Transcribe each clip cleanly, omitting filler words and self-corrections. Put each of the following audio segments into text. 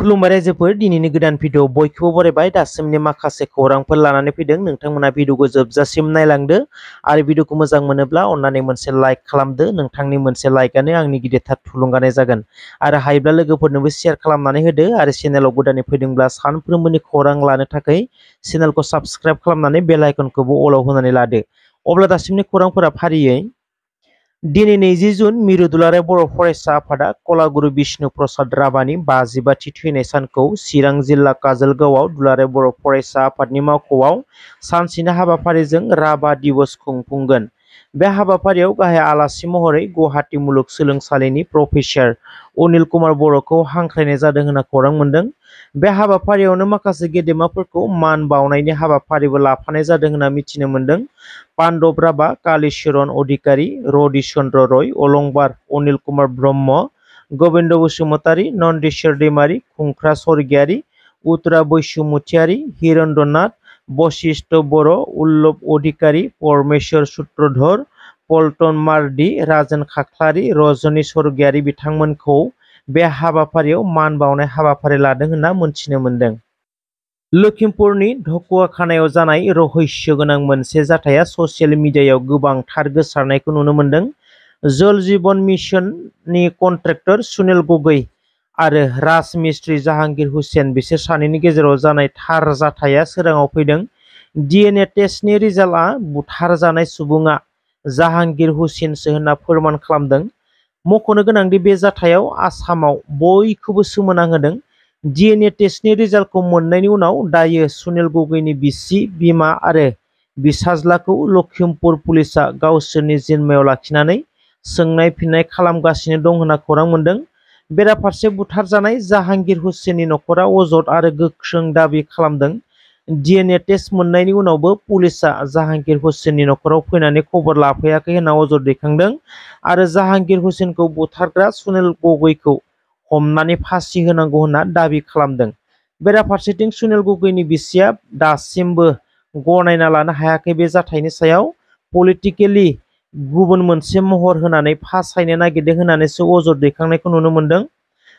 खुलुमबाय रायजोफोर दिनैनि गोदान भिडिअ बयखौबो बरायबाय दासिमनि माखासे खौरांफोर लानानै फैदों नोंथांमोना भिडिअखौ जोबजासिम नायलांदो आरो भिडिअखौ मोजां मोनोब्ला अन्नानै मोनसे लाइक खालामदो नोंथांनि मोनसे लाइकआनो आंनि गिदिरथार थुलुंगानाय जागोन आरो हायोब्ला लोगोफोरनोबो शेयार खालामनानै होदो आरो चेनेलाव गोदानै फैदोंब्ला सानफ्रोमबोनि खौरां लानो थाखाय चेनेलखौ साबस्क्राइब खालामनानै बेल आइकनखौबो अलाव होनानै लादो अब्ला दासिमनि खौरांफोरा फारियै दिनै 20 जुन मिरु दुलाराय बर' फरायसा आफादा कलागुरु बिष्णु प्रसाद राभानि 55थि थैनाय सानखौ चिरां जिल्ला काजलगावआव दुलाराय बर' फरायसा आफादनि मावख'आव सानसेनि हाबाफारिजों राभा दिवस खुंफुंगोन। बे हाबाफारियाव गाहाय आलासि महरै गुवाहाटी मुलुगसोलोंसालिनि प्रफेसार अनिल कुमार बर'खौ हांख्रायनाय जादों होनना खौरां मोनदों। बे हाबाफारियावनो माखासे गेदेमाफोरखौ मान बावनायनि हाबाफारिबो लाफानाय जादों होनना मिथिनो मोनदों। पान्डब राभा, कालीचरण अधिकारी, रवि चन्द्र रय, अलंबार अनिल कुमार ब्रह्म, गोविंद बसुमतारी, नन्देश्वर दैमारी, खुंख्रा स्वर्गियारी, उत्तरा बैसुमुतियारी, हिरेन्द्रनाथ, बशिष्ठ बर', उल्लभ अधिकारी, परमेश्वर सूत्रधर, पल्टन मार्डी, राजन खाख्लारी, रजनी स्वर्गियारी बिथांमोनखौ बे हाबाफारियाव मान बावनाय हाबाफारि लादों होनना मोनथिनो मोनदों। लखिमपुरनि ढकुवाखानायाव जानाय रहस्य गोनां मोनसे जाथाया ससियेल मिडियायाव गोबांथार गोसारनायखौ नुनो मोनदों। जल जीवन मिशननि कन्ट्रेक्टर सुनील गगৈ आरो राजमिस्ट्रि जाहांगीर हुसैन बिसोर सानैनि गेजेराव जानाय थार जाथाया सोराङाव फैदों। DNA टेस्टनि रिजाल्टआ बुथारजानाय सुबुङा जाहांगीर हुसैनसो होनना फोरमान खालामदों। मख'नो गोनांदि बे जाथायाव आसामाव बयखौबो सोमोनांहोदों। DNA टेस्टनि रिजाल्टखौ मोननायनि उनाव दायो सुनील गगैनि बिसि, बिमा आरो बिसाज्लाखौ लखिमपुर पुलिसआ गावसोरनि जिम्मायाव लाखिनानै सोंनाय फिननाय खालामगासिनो दं होनना खौरां मोनदों। बेराफारसे बुथारजानाय जाहांगीर हुसैननि नखरा अजद आरो गोख्रों दाबि खालामदों। DNA टेस्ट मोननायनि उनावबो पुलिसआ जाहांगीर हुसैननि नखराव फैनानै खबर लाफैयाखै होनना अजद दैखांदों आरो जाहांगीर हुसैनखौ बुथारग्रा सुनील गगैखौ हमनानै फासि होनांगौ होनना दाबि खालामदों। बेराफारसेथिं सुनील गगैनि बिसिया दासिमबो गनायना लानो हायाखै। बे जाथायनि सायाव पलिटिकेलि गुबुन मोनसे महर होनानै फासायनो नागिरदों होननानैसो अजद दैखांनायखौ नुनो मोनदों।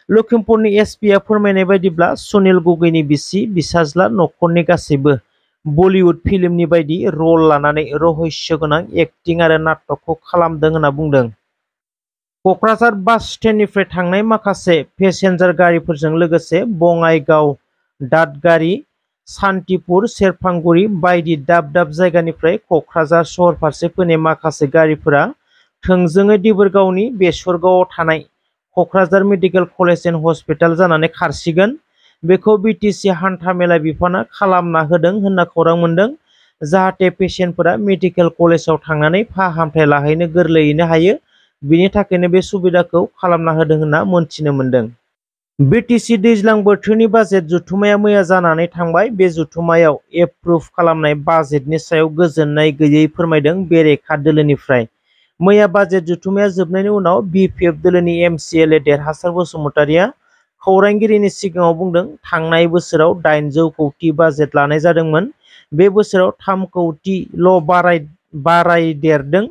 लखिमपुरनि एसपिआ फोरमायनाय बायदिब्ला सुनील गगैनि बिसि, बिसाज्ला नखरनि गासैबो बलिउड फिल्मनि बायदि रल लानानै रहस्य गोनां एक्टिं आरो नाटकखौ खालामदों होनना बुंदों। क'क्राझार बास स्टेन्डनिफ्राय थांनाय माखासे पेसेन्जार गारिफोरजों लोगोसे बङाइगाव, दादगारि, सान्तिपुर, सेरफांगुरि बायदि दाब दाब जायगानिफ्राय क'क्राझार सहर फारसे फैनाय माखासे गारिफोरा थोंजोङै देबोरगावनि बेसरगावआव थानाय Kokrajhar medical college and hospital जानानै खारसिगोन। बेखौ बिटिसि हान्थामेला बिफाना खालामना होदों होनना खौरां मोनदों, जाहाथे पेसेन्टफोरा मेडिकेल कलेजाव थांनानै फाहामथाय लाहैनो गोरलैयैनो हायो। बिनि थाखायनो बे सुबिदाखौ खालामना होदों होनना मोनथिनो मोनदों। बिटिसि दैज्लां बोथोरनि बाजेट जथुम्माया मैया जानानै थांबाय। बे जथुम्मायाव एप्रुभ खालामनाय बाजेटनि सायाव गोजोननाय गैयै फोरमायदों बेरेखा दोलोनिफ्राय। मैया बाजेट जथुम्माया जोबनायनि उनाव बिपिएफ दोलोनि MCLA देरहासार बसुमतारीया खौरांगिरिनि सिगाङाव बुंदों, थांनाय बोसोराव 800 कौटि बाजेट लानाय जादोंमोन। बे बोसोराव 3 कौटिल' बारायदेरदों।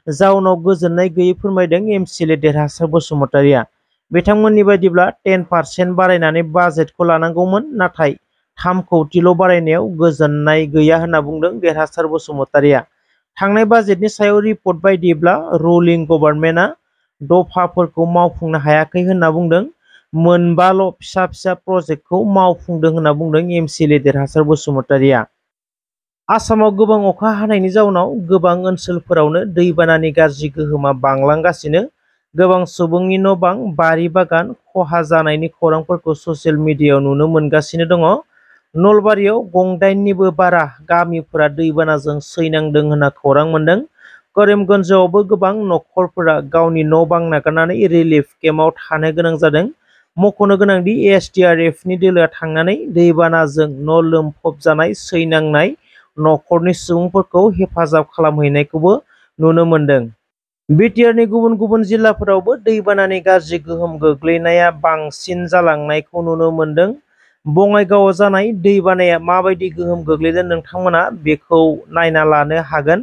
जाउनाव गोजोननाय गैयै फोरमायदों MCLA देरहासार बसुमतारीया। बिथांमोननि बायदिब्ला 10% बारायनानै बाजेटखौ लानांगौमोन, नाथाय 3 कौटिल' बारायनायाव गोजोननाय गैया होनना बुंदों देरहासार बसुमतारीया। थांनाय बाजेटनि सायाव रिपर्ट बायदिब्ला रुलिं गभर्नमेन्टआ दफाफोरखौ मावफुंनो हायाखै होनना बुंदों। मोनबाल' फिसा फिसा प्रजेक्टखौ मावफुंदों होनना बुंदों MCLA देरहासार बसुमतारीया। आसामाव गोबां अखा हानायनि जाउनाव गोबां ओनसोलफोरावनो दैबानानि गाज्रि गोहोमा बांलांगासिनो। गोबां सुबुंनि न' बां, बारि बागान खहा जानायनि खौरांफोरखौ ससियेल मिडियायाव नुनो मोनगासिनो दङ। नलबारियाव 8निबो बारा गामिफोरा दैबानाजों सैनांदों होनना खौरां मोनदों। करिमगन्जआवबो गोबां नखरफोरा गावनि न' बां नागारनानै रिलिफ केम्पआव थानो गोनां जादों। मख'नो गोनांदि SDRFनि दोलोआ थांनानै दैबानाजों न' लोमफबजानाय सैनांनाय नखरनि सुबुंफोरखौ हेफाजाब खालामहैनायखौबो नुनो मोनदों। बिटिआरनि गुबुन गुबुन जिल्लाफोरावबो दैबानानि गाज्रि गोहोम गोग्लैनाया बांसिन जालांनायखौ नुनो मोनदों। बङाइगावआव जानाय दैबानाया माबायदि गोहोम गोग्लैदों नोंथांमोना बेखौ नायना लानो हागोन।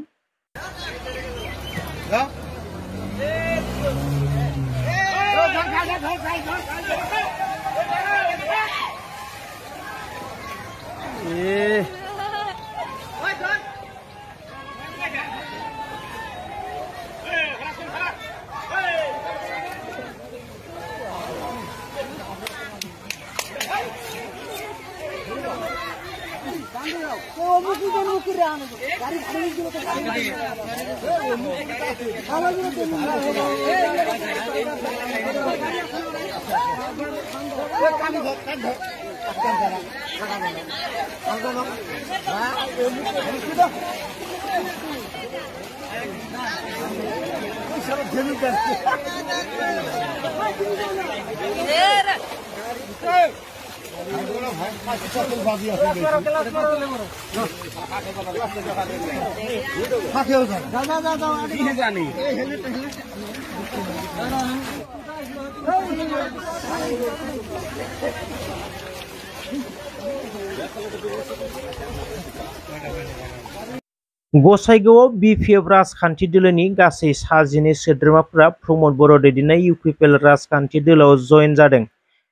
गसाइगावआव बिपिएफ राजखान्थि दोलोनि गासै 12 सोद्रोमाफोरा प्रमद बर' दैदेननाय इउपिपिएल राजखान्थि दोलोआव जयेन जादों।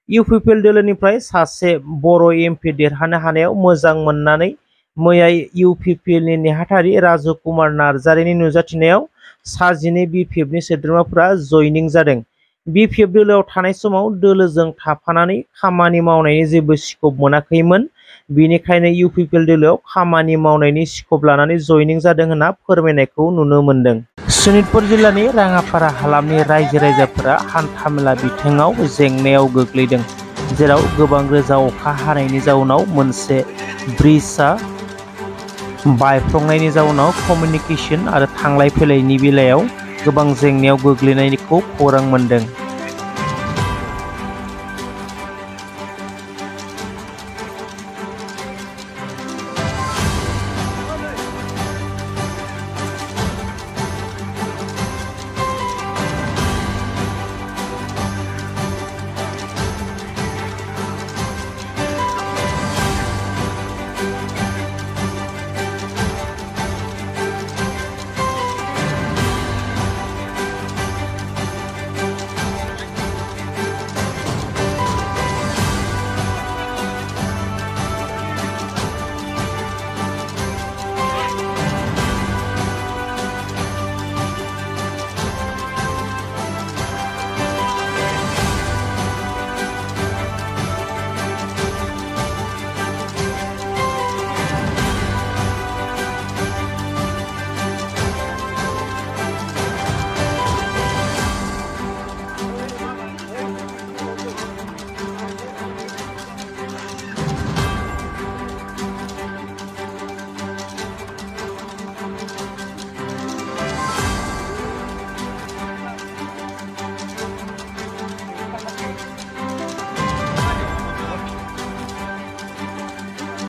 इउपिपिएल दोलोनिफ्राय सासे बर' एमपि देरहानो हानायाव मोजां मोननानै मैया इउपिपिएलनि नेहाथारि राजु कुमार नार्जारिनि नुजाथिनायाव 12 बिपिएफनि सोद्रोमाफोरा जयनिं जादों। बिपिएफ दोलोआव थानाय समाव दोलोजों थाफानानै खामानि मावनायनि जेबो स्कप मोनाखैमोन। बेनिखायनो इउपिपिएल दोलोआव खामानि मावनायनि स्कप लानानै जयनिं जादों होनना फोरमायनायखौ नुनो मोन्दों। सनितपुर जिल्लानि राङापारा हालामनि रायजो राजाफोरा हान्थामेला बिथिङाव जेंनायाव गोग्लैदों, जेराव गोबां रोजा अखा हानायनि जाउनाव मोनसे ब्रिजआ बायफ्लंनायनि जाउनाव कमिउनिकेसन आरो थांलाय फैलायनि बेलायाव गोबां जेंनायाव गोग्लैनायखौ खौरां मोन्दों।